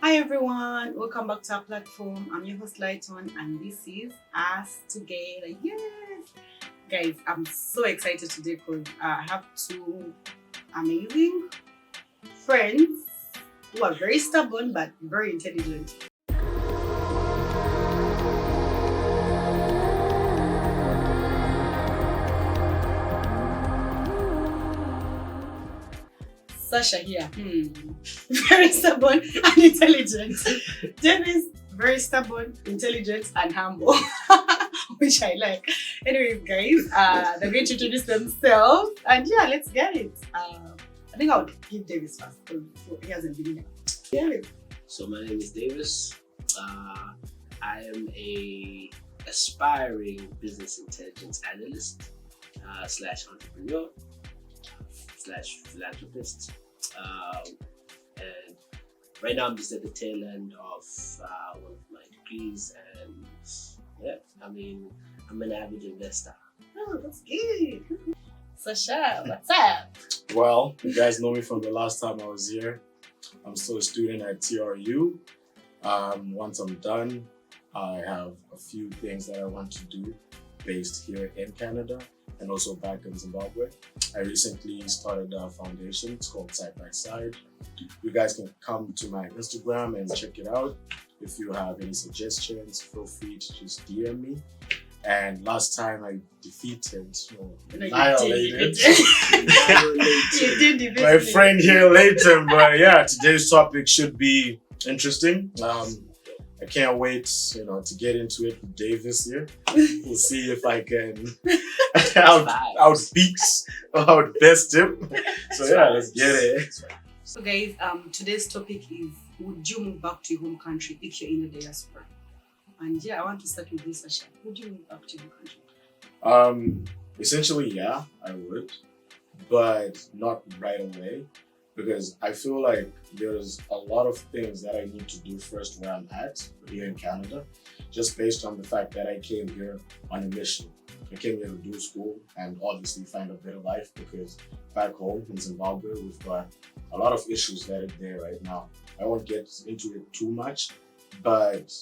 Hi everyone, welcome back to our platform. I'm your host Lighton and this is Us Together. Yes! Guys, I'm so excited today because I have two amazing friends who are very stubborn but very intelligent. Sasha here, very stubborn and intelligent. Jen is very stubborn, intelligent, and humble, which I like. Anyways, guys, they're going to introduce themselves, and yeah, let's get it. I think I would give Davis first because he hasn't been here. Yeah. So my name is Davis. I am a aspiring business intelligence analyst slash entrepreneur slash philanthropist. And right now I'm just at the tail end of one of my degrees, and yeah, I'm an average investor. Oh, that's good. Sasha, what's up? Well, you guys know me from the last time I was here. I'm still a student at TRU. Once I'm done, I have a few things that I want to do based here in Canada and also back in Zimbabwe. I recently started a foundation. It's called Side by Side. You guys can come to my Instagram and check it out. If you have any suggestions, feel free to just DM me. And last time I defeated, annihilated my friend here later. But yeah, today's topic should be interesting. I can't wait, to get into it with Davis here. We'll see if I can outbest him. So yeah, let's get it. So guys, today's topic is: would you move back to your home country if you're in the diaspora? And yeah, I want to start with this, Sasha. Would you move back to your country? Essentially, yeah, I would, but not right away. Because I feel like there's a lot of things that I need to do first where I'm at, here in Canada, just based on the fact that I came here on a mission. I came here to do school and obviously find a better life, because back home in Zimbabwe, we've got a lot of issues that are there right now. I won't get into it too much, but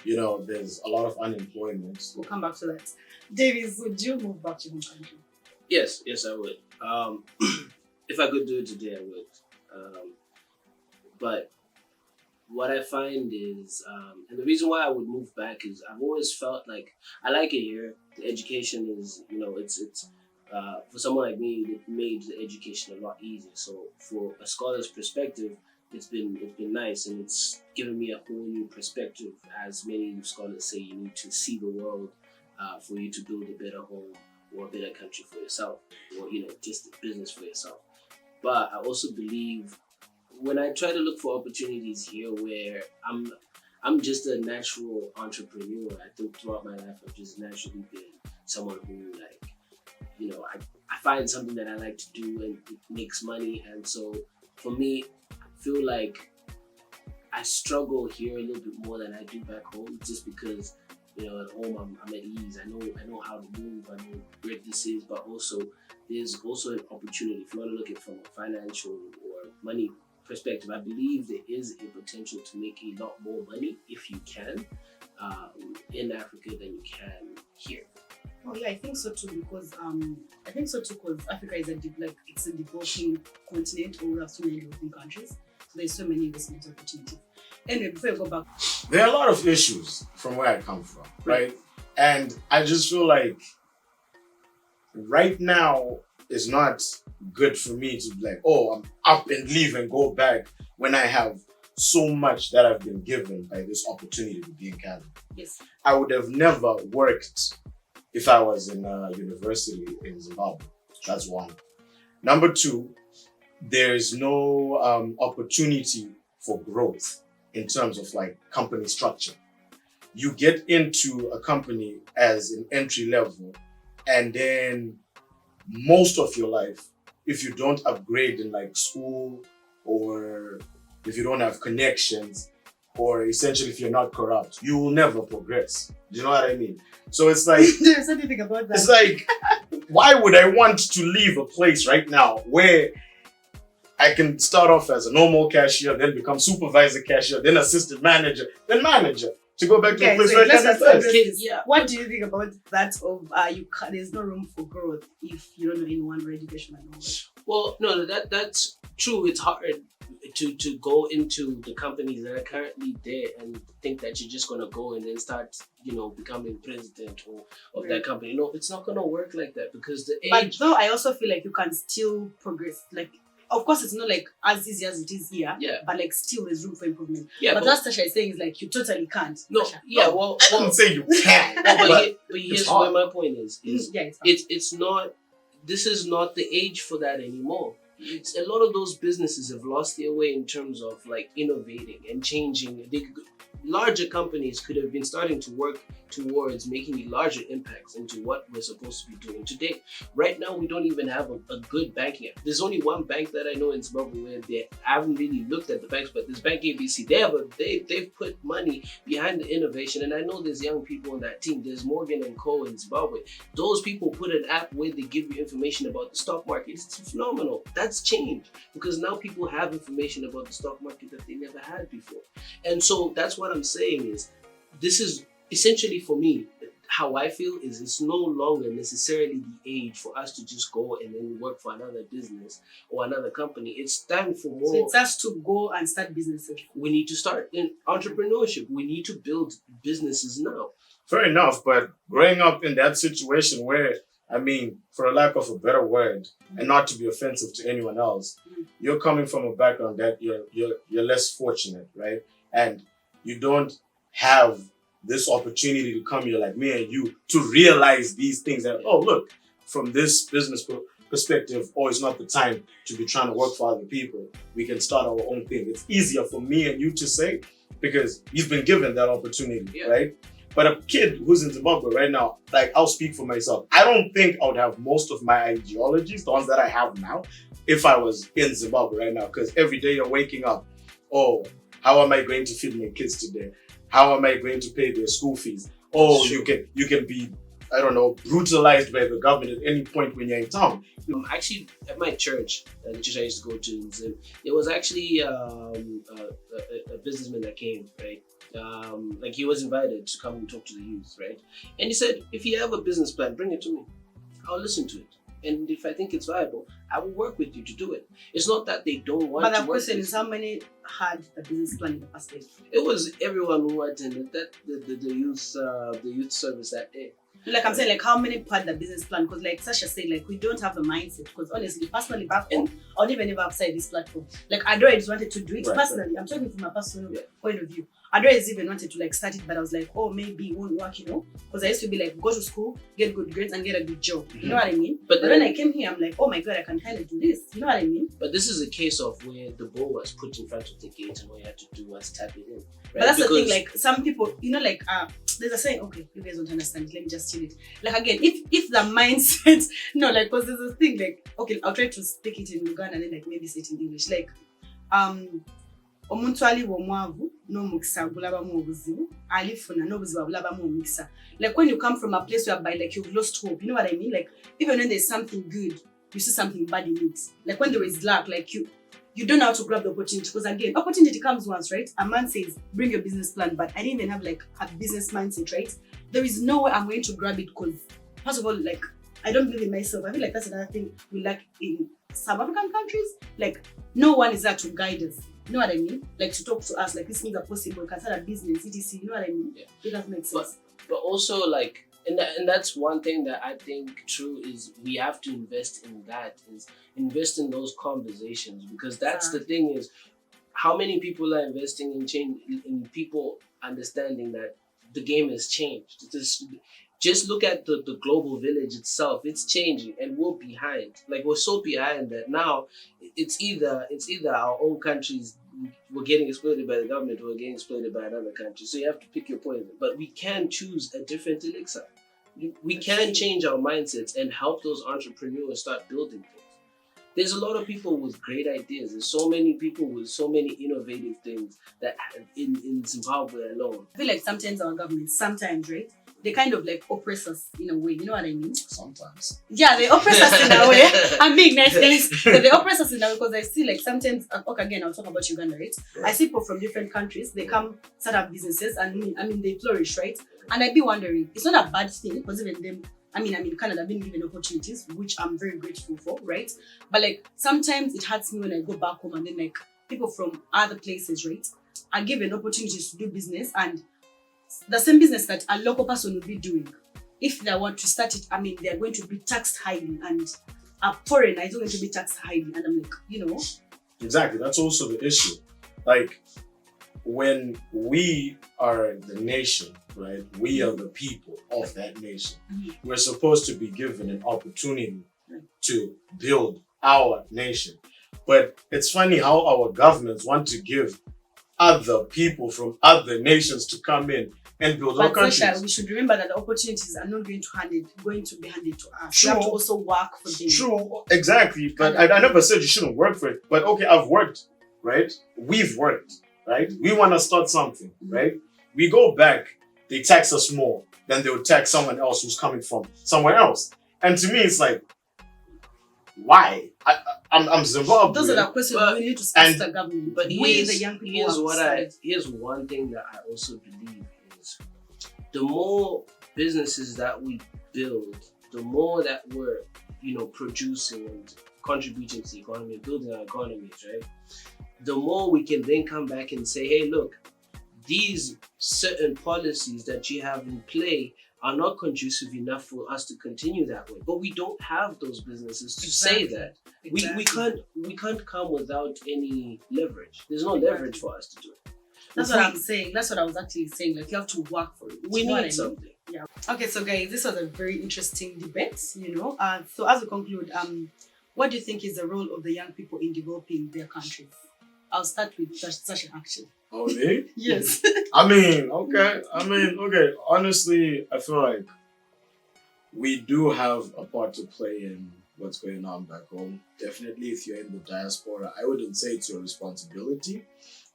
there's a lot of unemployment. We'll come back to that. Davis, would you move back to your home country? Yes, I would. If I could do it today, I would. But what I find is, and the reason why I would move back is I've always felt like I like it here. The education is, it's for someone like me, it made the education a lot easier. So for a scholar's perspective, it's been nice, and it's given me a whole new perspective. As many scholars say, you need to see the world for you to build a better home or a better country for yourself, or just a business for yourself. But I also believe when I try to look for opportunities here where I'm just a natural entrepreneur. I think throughout my life I've just naturally been someone who I find something that I like to do and it makes money. And so for me, I feel like I struggle here a little bit more than I do back home, just because at home I'm at ease. I know how to move. I know where this is, but also there's also an opportunity. If you want to look at it from a financial or money perspective, I believe there is a potential to make a lot more money if you can in Africa than you can here. Oh yeah, I think so too, because Africa is it's a developing continent, or we have so many developing countries. So there's so many investment opportunities. Anyway, before I go back, there are a lot of issues from where I come from, right? And I just feel like right now is not good for me to be like, oh, I'm up and leave and go back when I have so much that I've been given by this opportunity to be in Canada. Yes. I would have never worked if I was in a university in Zimbabwe. That's one. Number two, there's no opportunity for growth in terms of company structure. You get into a company as an entry level, and then most of your life, if you don't upgrade in school, or if you don't have connections, or essentially if you're not corrupt, you will never progress. Do you know what I mean? So it's like there's anything about that. It's like, why would I want to leave a place right now where I can start off as a normal cashier, then become supervisor cashier, then assistant manager, then manager. To go back to the place so where I let's can address first. this. Yeah. What do you think about that? There's no room for growth if you don't know anyone for education and all that. Well, no, that's true. It's hard to go into the companies that are currently there and think that you're just gonna go and then start, becoming president of that company. No, it's not gonna work like that because the But age. though I also feel like you can still progress. Like, of course, it's not like as easy as it is here. Yeah. But like, still, there's room for improvement. Yeah, But what Tasha is saying is like you totally can't. no, Tasha. yeah, No. well, I wouldn't say you can, but but here's hard. where my point is Yeah, it's hard. it's not. This is not the age for that anymore. It's, a lot of those businesses have lost their way in terms of like innovating and changing. Larger companies could have been starting to work towards making larger impacts into what we're supposed to be doing today. Right now, we don't even have a good banking app. There's only one bank that I know in Zimbabwe where I haven't really looked at the banks, but this bank ABC, they've put money behind the innovation, and I know there's young people on that team. There's Morgan and Co in Zimbabwe. Those people put an app where they give you information about the stock market. It's phenomenal. That's changed because now people have information about the stock market that they never had before. And so that's what I'm saying is, this is essentially for me, how I feel is it's no longer necessarily the age for us to just go and then work for another business or another company. It's time for more. So it's us to go and start businesses. We need to start in entrepreneurship. We need to build businesses now. Fair enough, but growing up in that situation where, I mean, for a lack of a better word, and not to be offensive to anyone else, you're coming from a background that you're less fortunate, right? And you don't have this opportunity to come here like me and you to realize these things that, oh, look, from this business perspective, oh, it's not the time to be trying to work for other people. We can start our own thing. It's easier for me and you to say because you've been given that opportunity, right? But a kid who's in Zimbabwe right now, like, I'll speak for myself. I don't think I would have most of my ideologies, the ones that I have now, if I was in Zimbabwe right now. Because every day you're waking up, oh, how am I going to feed my kids today? How am I going to pay their school fees? Oh, you can be, I don't know, brutalized by the government at any point when you're in town. Actually, at my church, the church I used to go to in Zim, there was actually a businessman that came, right? Like he was invited to come and talk to the youth, right? And he said, if you have a business plan, bring it to me. I'll listen to it. And if I think it's viable, I will work with you to do it. It's not that they don't want to. But the question is, how many had the business plan in the past day? It was everyone who attended that the youth service that day. Like I'm saying, like how many had the business plan? Because like Sasha said, like we don't have the mindset. Because honestly, personally back home, or even if outside this platform, like I always wanted to do it personally. I'm talking from a personal point of view. I always even wanted to like start it, but I was like, oh, maybe it won't work, Because I used to be like, go to school, get good grades, and get a good job. You know what I mean? But then when I came here, I'm like, oh my god, I can kind of do this. You know what I mean? But this is a case of where the ball was put in front of the gate, and all you had to do was tap it in. Right? But that's the thing. Like some people, like there's a saying. Okay, you guys don't understand. Let me just tell it. Like again, if the mindset, no, like because there's a thing. Like okay, I'll try to speak it in Uganda and then like maybe say it in English. Like omuntu aliwo omwavu n'omukisa gulabamu obuzibu alifuna n'obuzibu bulabamu omukisa. Like when you come from a place whereby like you've lost hope, you know what I mean? Like even when there's something good, you see something bad in it. Like when there is lack, like you don't know how to grab the opportunity because again, opportunity comes once, right? A man says, bring your business plan, but I didn't even have like a business mindset, right? There is no way I'm going to grab it because first of all, like I don't believe in myself. I feel like that's another thing we lack in South African countries. Like no one is there to guide us. You know what I mean? Like to talk to us, like these things are possible, you can start a business, etc. You know what I mean? Yeah. It doesn't make sense. But also like, and that's one thing that I think true is we have to invest in that, is invest in those conversations because that's the thing is how many people are investing in change, in people understanding that the game has changed. Just look at the global village itself. It's changing and we're behind. Like we're so behind that now it's either our own countries we're getting exploited by the government or we're getting exploited by another country. So you have to pick your poison. But we can choose a different elixir. We can change our mindsets and help those entrepreneurs start building things. there's a lot of people with great ideas. There's so many people with so many innovative things that in Zimbabwe alone. I feel like sometimes our government, right? They kind of like oppress us in a way. You know what I mean? Sometimes. Yeah, they oppress us in a way. I'm being nice, guys. But they oppress us in a way because I see like sometimes, okay, again, I'll talk about Uganda, right? I see people from different countries, they come set up businesses and I mean, they flourish, right? And I'd be wondering, it's not a bad thing because even them, I mean, Canada, I've been given opportunities, which I'm very grateful for, right? But like sometimes it hurts me when I go back home and then like people from other places, right, are given opportunities to do business and the same business that a local person would be doing. If they want to start it, I mean, they're going to be taxed highly and a foreigner is going to be taxed highly. And I'm like, you know. Exactly. That's also the issue. Like, when we are the nation, right? We are the people of that nation. Mm-hmm. We're supposed to be given an opportunity to build our nation. But it's funny how our governments want to give other people from other nations to come in and build our countries. Sasha, we should remember that the opportunities are not going to be handed to us. True. We have to also work for them. True, exactly. But I never said you shouldn't work for it. But okay, I've worked, right? We've worked, right? We want to start something, right? We go back, they tax us more than they would tax someone else who's coming from somewhere else. And to me, it's like, why? I'm Zimbabwe. Those are the questions we need to ask the government. But we, the young people, here's one thing that I also believe is the more businesses that we build, the more that we're, producing and contributing to the economy, building our economies, right? The more we can then come back and say, hey, look, these certain policies that you have in play are not conducive enough for us to continue that way. But we don't have those businesses to say that. Exactly. We can't come without any leverage. There's no leverage for us to do it. That's what I'm saying. That's what I was actually saying. Like, you have to work for it. We need something. Yeah. Okay, so guys, this was a very interesting debate, So as we conclude, what do you think is the role of the young people in developing their countries? I'll start with Sasha, actually. Oh, me? Yes. Okay. Honestly, I feel like we do have a part to play in what's going on back home. Definitely, if you're in the diaspora, I wouldn't say it's your responsibility,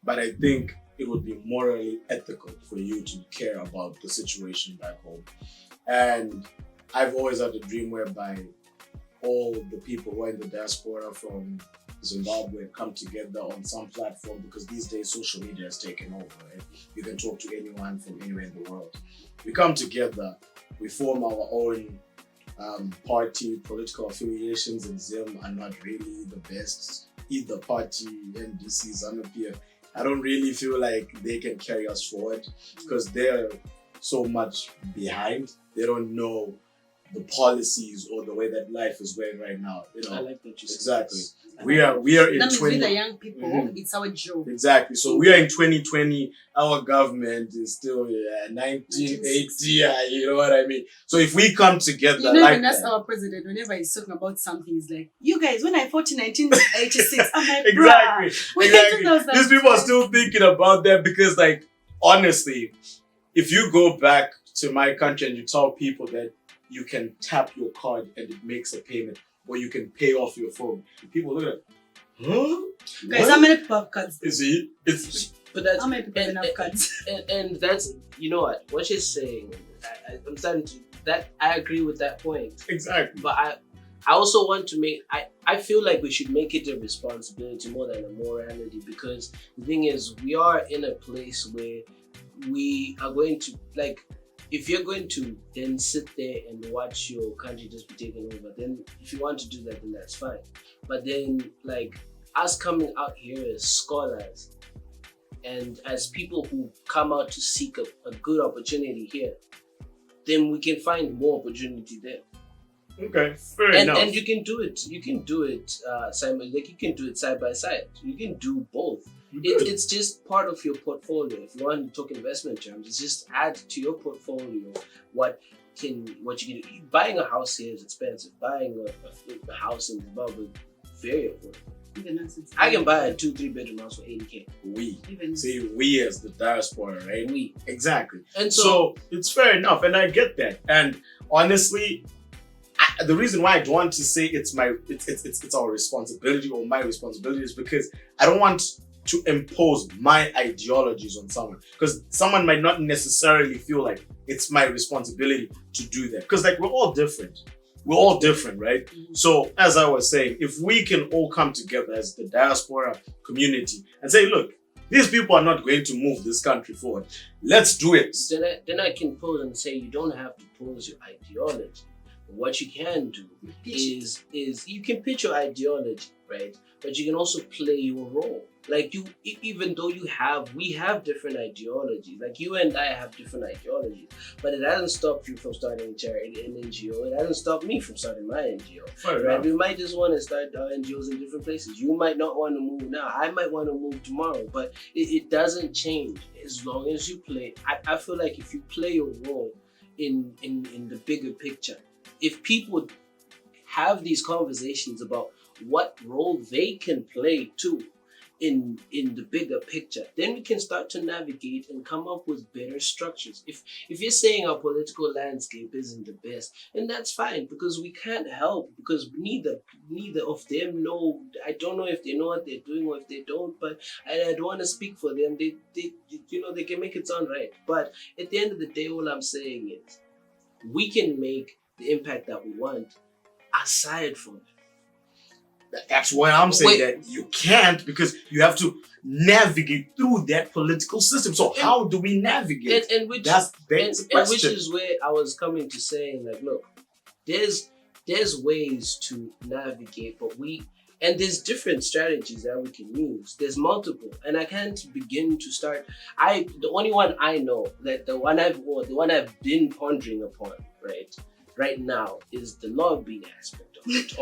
but I think it would be morally ethical for you to care about the situation back home. And I've always had a dream whereby all the people who are in the diaspora from Zimbabwe come together on some platform, because these days social media has taken over, right? You can talk to anyone from anywhere in the world. We come together, we form our own party. Political affiliations in Zim are not really the best. Either party, NDC, ZANU-PF, I don't really feel like they can carry us forward because they're so much behind. They don't know the policies or the way that life is going right now. I like that you said. Exactly. We are in that means 20. With the young people, it's our job. Exactly. So we are in 2020. Our government is still 1980. You know what I mean? So if we come together, even that's our president. Whenever he's talking about something, he's like, "You guys, when I fought in 1986, I'm like, exactly. These people are still thinking about that because, like, honestly, if you go back to my country and you tell people that you can tap your card and it makes a payment, or you can pay off your phone, people look at it, huh? Guys, how many people have cards? You see? But that's, how many people have cards? And that's, what you're saying, I'm starting to, that I agree with that point. Exactly. But I also want to make, I feel like we should make it a responsibility more than a morality, because the thing is, we are in a place where we are going to, like, if you're going to then sit there and watch your country just be taken over, then if you want to do that, then that's fine. But then, like, us coming out here as scholars and as people who come out to seek a good opportunity here, then we can find more opportunity there. Okay, fair enough. And you can do it. You can do it you can do it side by side. You can do both. It's just part of your portfolio. If you want to talk investment terms, it's just add to your portfolio what you can do. Buying a house here is expensive. Buying a house in Zimbabwe, very affordable. I can buy a 2-3 bedroom house for 80K. We as the diaspora, right? We. Exactly. And so it's fair enough, and I get that. And honestly, the reason why I don't want to say it's our responsibility or my responsibility is because I don't want to impose my ideologies on someone, because someone might not necessarily feel like it's my responsibility to do that, because like we're all different, right? So as I was saying, if we can all come together as the diaspora community and say, look, these people are not going to move this country forward, let's do it. Then I can pose and say, you don't have to pose your ideology. What you can do is you can pitch your ideology, right? But you can also play your role. Like even though we have different ideologies. Like you and I have different ideologies, but it hasn't stopped you from starting a charity, an NGO. It hasn't stopped me from starting my NGO. Right? We might just want to start our NGOs in different places. You might not want to move now. I might want to move tomorrow, but it doesn't change as long as you play. I feel like if you play your role in the bigger picture, if people have these conversations about what role they can play too in the bigger picture, then we can start to navigate and come up with better structures. If you're saying our political landscape isn't the best, then that's fine, because we can't help, because neither of them know. I don't know if they know what they're doing or if they don't, but I don't want to speak for them. They they can make it sound right, but at the end of the day, all I'm saying is we can make the impact that we want aside from it. That's why I'm saying that you can't, because you have to navigate through that political system. So how do we navigate? That's the question. Which is where I was coming to saying, like, look, there's ways to navigate, but there's different strategies that we can use. There's multiple, and I can't begin to start. The only one I know, that the one I've been pondering upon, right now, is the lobbying aspect of it.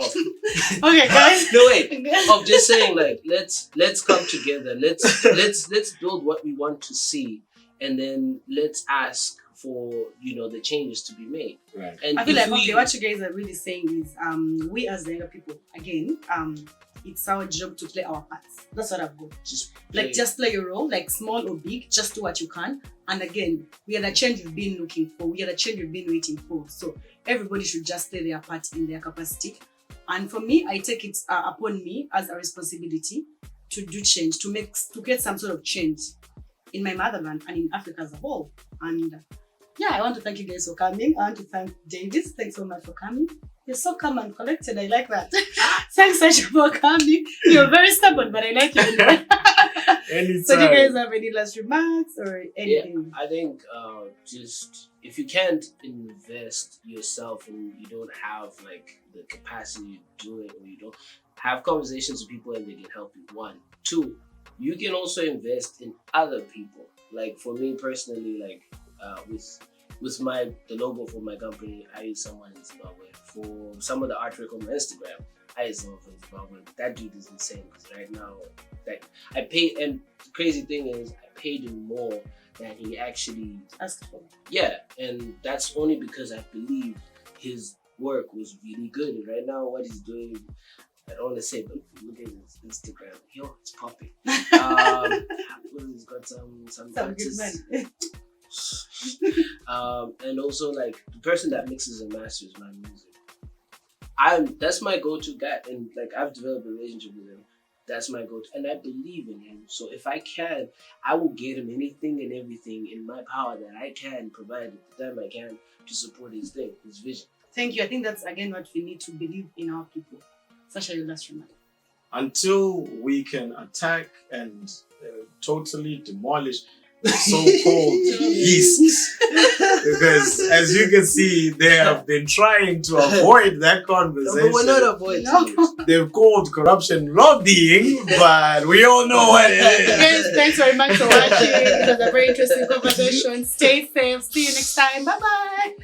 Okay, guys. No, wait. Of just saying, like, let's come together. Let's build what we want to see, and then let's ask for the changes to be made. Right. And I feel like what you guys are really saying is we as the younger people, again, it's our job to play our parts. That's what I've got. Just play your role, like small or big, just do what you can. And again, we are the change we've been looking for. We are the change we've been waiting for. So everybody should just play their part in their capacity. And for me, I take it upon me as a responsibility to do change, to get some sort of change in my motherland and in Africa as a whole. And I want to thank you guys for coming. I want to thank Davis. Thanks so much for coming. You're so calm and collected. I like that. Thanks, Sasha, for coming. You're very stubborn, but I like you anyway. Anytime. So do you guys have any last remarks or anything? Yeah, I think just if you can't invest yourself and you don't have like the capacity to do it, or you don't have conversations with people and they can help you, 1. 2, you can also invest in other people. Like for me personally, like with the logo for my company, I use someone in Zimbabwe. For some of the artwork on my Instagram, I use someone from Zimbabwe. That dude is insane, because right now, like, I pay, and the crazy thing is I paid him more than he actually asked for. Yeah, and that's only because I believed his work was really good. And right now, what he's doing, I don't want to say, but look at his Instagram. Yo, it's popping. He's got some good money. And also, like, the person that mixes and masters my music, that's my go-to guy, and like I've developed a relationship with him. That's my go-to, and I believe in him. So if I can, I will get him anything and everything in my power that I can provide at the time I can to support his vision. Thank you. I think that's again what we need to believe in our people. Sasha, your last remark. Until we can attack and totally demolish the so-called East, because as you can see, they have been trying to avoid that conversation. No, but we're not avoiding it. They've called corruption lobbying, but we all know what it is. Guys, thanks very much for watching. It was a very interesting conversation. Stay safe. See you next time. Bye-bye.